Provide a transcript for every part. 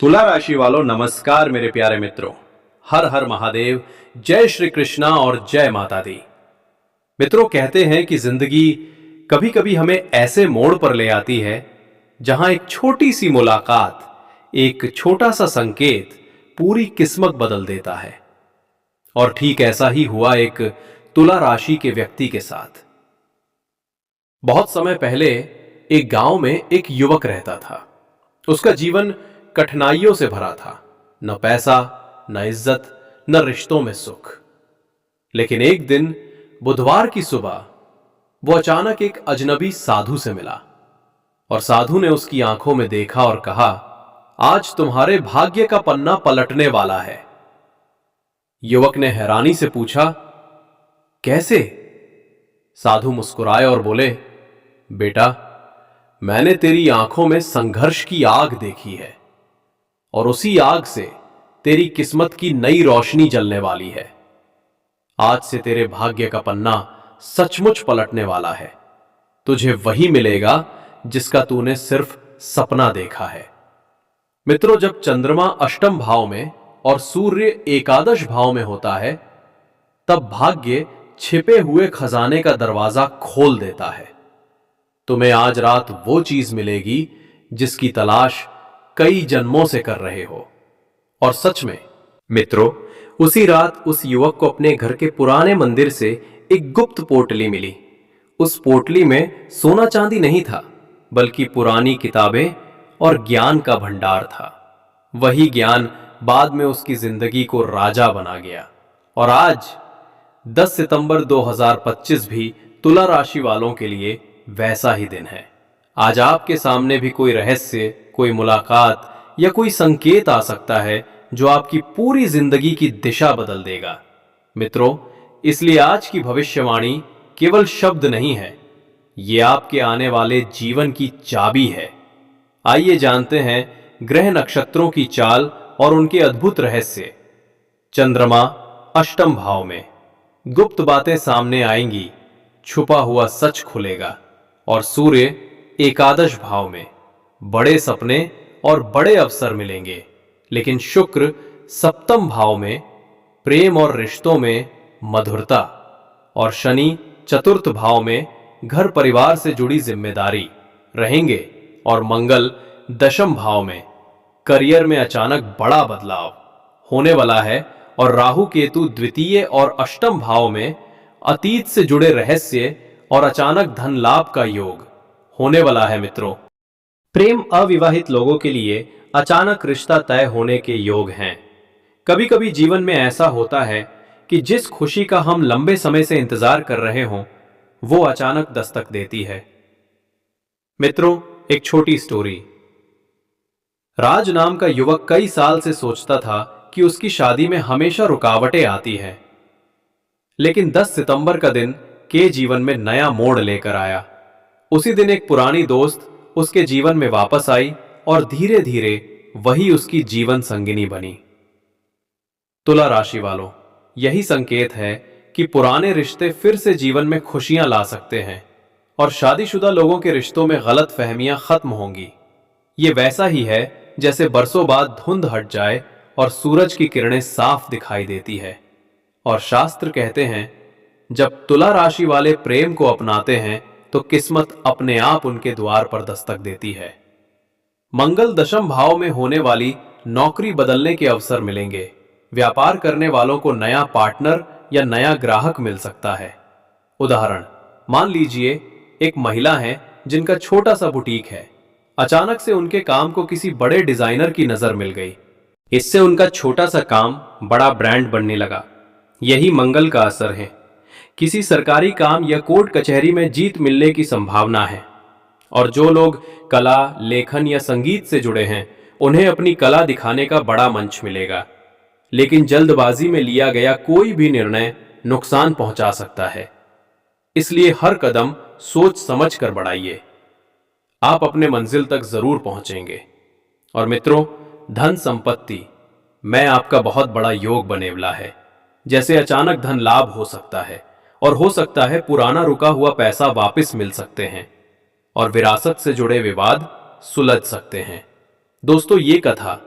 तुला राशि वालों नमस्कार मेरे प्यारे मित्रों। हर हर महादेव, जय श्री कृष्णा और जय माता दी। मित्रों, कहते हैं कि जिंदगी कभी कभी हमें ऐसे मोड़ पर ले आती है जहां एक छोटी सी मुलाकात, एक छोटा सा संकेत पूरी किस्मत बदल देता है। और ठीक ऐसा ही हुआ एक तुला राशि के व्यक्ति के साथ। बहुत समय पहले एक गांव में एक युवक रहता था। उसका जीवन कठिनाइयों से भरा था। न पैसा, न इज्जत, न रिश्तों में सुख। लेकिन एक दिन बुधवार की सुबह वो अचानक एक अजनबी साधु से मिला और साधु ने उसकी आंखों में देखा और कहा, आज तुम्हारे भाग्य का पन्ना पलटने वाला है। युवक ने हैरानी से पूछा, कैसे? साधु मुस्कुराए और बोले, बेटा, मैंने तेरी आंखों में संघर्ष की आग देखी है और उसी आग से तेरी किस्मत की नई रोशनी जलने वाली है। आज से तेरे भाग्य का पन्ना सचमुच पलटने वाला है। तुझे वही मिलेगा जिसका तूने सिर्फ सपना देखा है। मित्रों, जब चंद्रमा अष्टम भाव में और सूर्य एकादश भाव में होता है, तब भाग्य छिपे हुए खजाने का दरवाजा खोल देता है। तुम्हें आज रात वो चीज मिलेगी जिसकी तलाश कई जन्मों से कर रहे हो। और सच में मित्रों, उसी रात उस युवक को अपने घर के पुराने मंदिर से एक गुप्त पोटली मिली। उस पोटली में सोना चांदी नहीं था, बल्कि पुरानी किताबें और ज्ञान का भंडार था। वही ज्ञान बाद में उसकी जिंदगी को राजा बना गया। और आज 10 सितंबर 2025 भी तुला राशि वालों के लिए वैसा ही दिन है। आज आपके सामने भी कोई रहस्य, कोई मुलाकात या कोई संकेत आ सकता है जो आपकी पूरी जिंदगी की दिशा बदल देगा। मित्रों, इसलिए आज की भविष्यवाणी केवल शब्द नहीं है, ये आपके आने वाले जीवन की चाबी है। आइए जानते हैं ग्रह नक्षत्रों की चाल और उनके अद्भुत रहस्य। चंद्रमा अष्टम भाव में, गुप्त बातें सामने आएंगी, छुपा हुआ सच खुलेगा। और सूर्य एकादश भाव में, बड़े सपने और बड़े अवसर मिलेंगे। लेकिन शुक्र सप्तम भाव में, प्रेम और रिश्तों में मधुरता। और शनि चतुर्थ भाव में, घर परिवार से जुड़ी जिम्मेदारी रहेंगे। और मंगल दशम भाव में, करियर में अचानक बड़ा बदलाव होने वाला है। और राहु केतु द्वितीय और अष्टम भाव में, अतीत से जुड़े रहस्य और अचानक धन लाभ का योग होने वाला है। मित्रों, प्रेम अविवाहित लोगों के लिए अचानक रिश्ता तय होने के योग हैं। कभी कभी जीवन में ऐसा होता है कि जिस खुशी का हम लंबे समय से इंतजार कर रहे हों, वो अचानक दस्तक देती है। मित्रों, एक छोटी स्टोरी। राज नाम का युवक कई साल से सोचता था कि उसकी शादी में हमेशा रुकावटें आती हैं। लेकिन 10 सितंबर का दिन के जीवन में नया मोड़ लेकर आया। उसी दिन एक पुरानी दोस्त उसके जीवन में वापस आई और धीरे धीरे वही उसकी जीवन संगिनी बनी। तुला राशि वालों, यही संकेत है कि पुराने रिश्ते फिर से जीवन में खुशियां ला सकते हैं और शादीशुदा लोगों के रिश्तों में गलत फहमियां खत्म होंगी। ये वैसा ही है जैसे बरसों बाद धुंध हट जाए और सूरज की किरणें साफ दिखाई देती है। और शास्त्र कहते हैं, जब तुला राशि वाले प्रेम को अपनाते हैं तो किस्मत अपने आप उनके द्वार पर दस्तक देती है। मंगल दशम भाव में होने वाली नौकरी बदलने के अवसर मिलेंगे। व्यापार करने वालों को नया पार्टनर या नया ग्राहक मिल सकता है। उदाहरण, मान लीजिए एक महिला है जिनका छोटा सा बुटीक है। अचानक से उनके काम को किसी बड़े डिजाइनर की नजर मिल गई। इससे उनका छोटा सा काम बड़ा ब्रांड बनने लगा। यही मंगल का असर है। किसी सरकारी काम या कोर्ट कचहरी में जीत मिलने की संभावना है। और जो लोग कला, लेखन या संगीत से जुड़े हैं, उन्हें अपनी कला दिखाने का बड़ा मंच मिलेगा। लेकिन जल्दबाजी में लिया गया कोई भी निर्णय नुकसान पहुंचा सकता है। इसलिए हर कदम सोच समझ कर बढ़ाइए। आप अपने मंजिल तक जरूर पहुंचेंगे। और मित्रों, धन संपत्ति में आपका बहुत बड़ा योग बने वाला है। जैसे अचानक धन लाभ हो सकता है और हो सकता है पुराना रुका हुआ पैसा वापस मिल सकते हैं। और विरासत से जुड़े विवाद सुलझ सकते हैं। दोस्तों, ये कथा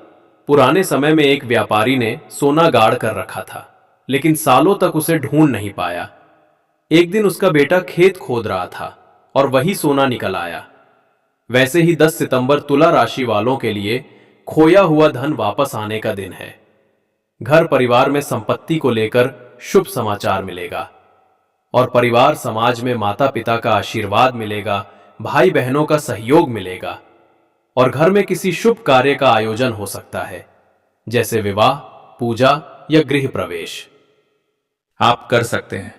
पुराने समय में एक व्यापारी ने सोना गाड़ कर रखा था, लेकिन सालों तक उसे ढूंढ नहीं पाया। एक दिन उसका बेटा खेत खोद रहा था और वही सोना निकल आया। वैसे ही 10 सितंबर तुला राशि वालों के लिए खोया हुआ धन वापस आने का दिन है। घर परिवार में संपत्ति को लेकर शुभ समाचार मिलेगा और परिवार समाज में माता पिता का आशीर्वाद मिलेगा, भाई बहनों का सहयोग मिलेगा और घर में किसी शुभ कार्य का आयोजन हो सकता है, जैसे विवाह, पूजा या गृह प्रवेश आप कर सकते हैं।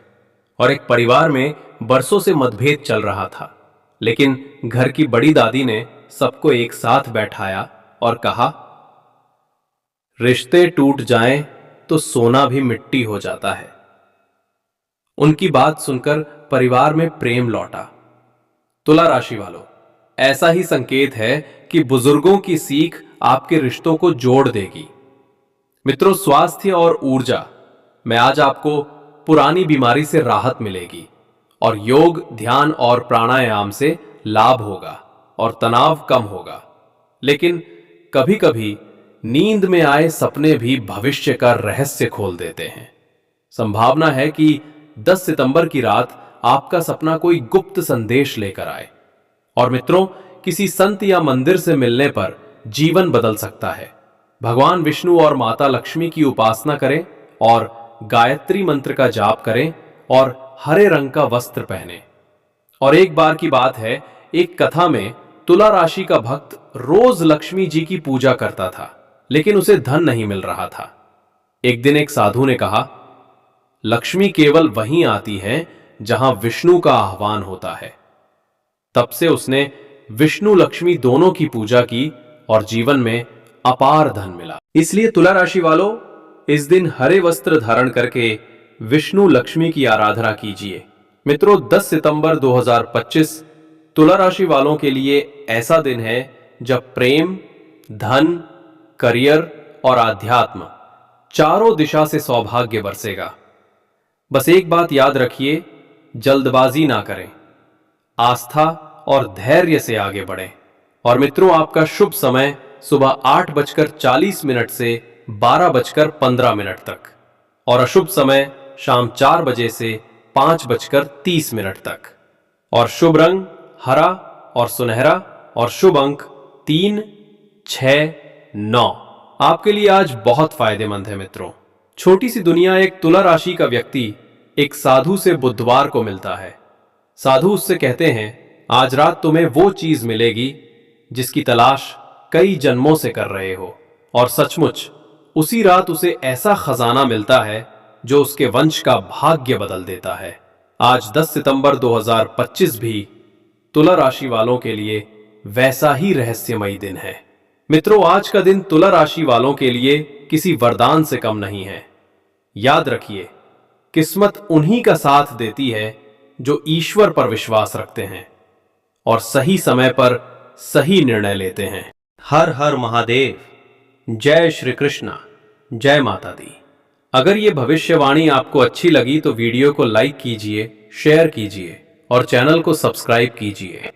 और एक परिवार में बरसों से मतभेद चल रहा था, लेकिन घर की बड़ी दादी ने सबको एक साथ बैठाया और कहा, रिश्ते टूट जाएं तो सोना भी मिट्टी हो जाता है। उनकी बात सुनकर परिवार में प्रेम लौटा। तुला राशि वालों, ऐसा ही संकेत है कि बुजुर्गों की सीख आपके रिश्तों को जोड़ देगी। मित्रों, स्वास्थ्य और ऊर्जा में आज आपको पुरानी बीमारी से राहत मिलेगी और योग, ध्यान और प्राणायाम से लाभ होगा और तनाव कम होगा। लेकिन कभी कभी नींद में आए सपने भी भविष्य का रहस्य खोल देते हैं। संभावना है कि 10 सितंबर की रात आपका सपना कोई गुप्त संदेश लेकर आए। और मित्रों, किसी संत या मंदिर से मिलने पर जीवन बदल सकता है। भगवान विष्णु और माता लक्ष्मी की उपासना करें और गायत्री मंत्र का जाप करें और हरे रंग का वस्त्र पहने। और एक बार की बात है, एक कथा में तुला राशि का भक्त रोज लक्ष्मी जी की पूजा करता था, लेकिन उसे धन नहीं मिल रहा था। एक दिन एक साधु ने कहा, लक्ष्मी केवल वहीं आती है जहां विष्णु का आह्वान होता है। तब से उसने विष्णु लक्ष्मी दोनों की पूजा की और जीवन में अपार धन मिला। इसलिए तुला राशि वालों, इस दिन हरे वस्त्र धारण करके विष्णु लक्ष्मी की आराधना कीजिए। मित्रों, 10 सितंबर 2025 तुला राशि वालों के लिए ऐसा दिन है जब प्रेम, धन, करियर और आध्यात्म चारों दिशा से सौभाग्य बरसेगा। बस एक बात याद रखिए, जल्दबाजी ना करें, आस्था और धैर्य से आगे बढ़ें। और मित्रों, आपका शुभ समय सुबह 8:40 से 12:15 तक और अशुभ समय शाम 4 बजे से 5:30 तक। और शुभ रंग हरा और सुनहरा और शुभ अंक 3, 6, 9 आपके लिए आज बहुत फायदेमंद है। मित्रों, छोटी सी दुनिया। एक तुला राशि का व्यक्ति एक साधु से बुधवार को मिलता है। साधु उससे कहते हैं, आज रात तुम्हें वो चीज मिलेगी जिसकी तलाश कई जन्मों से कर रहे हो। और सचमुच उसी रात उसे ऐसा खजाना मिलता है जो उसके वंश का भाग्य बदल देता है। आज 10 सितंबर 2025 भी तुला राशि वालों के लिए वैसा ही रहस्यमयी दिन है। मित्रों, आज का दिन तुला राशि वालों के लिए किसी वरदान से कम नहीं है। याद रखिए, किस्मत उन्हीं का साथ देती है जो ईश्वर पर विश्वास रखते हैं और सही समय पर सही निर्णय लेते हैं। हर हर महादेव। जय श्री कृष्णा। जय माता दी। अगर ये भविष्यवाणी आपको अच्छी लगी तो वीडियो को लाइक कीजिए, शेयर कीजिए और चैनल को सब्सक्राइब कीजिए।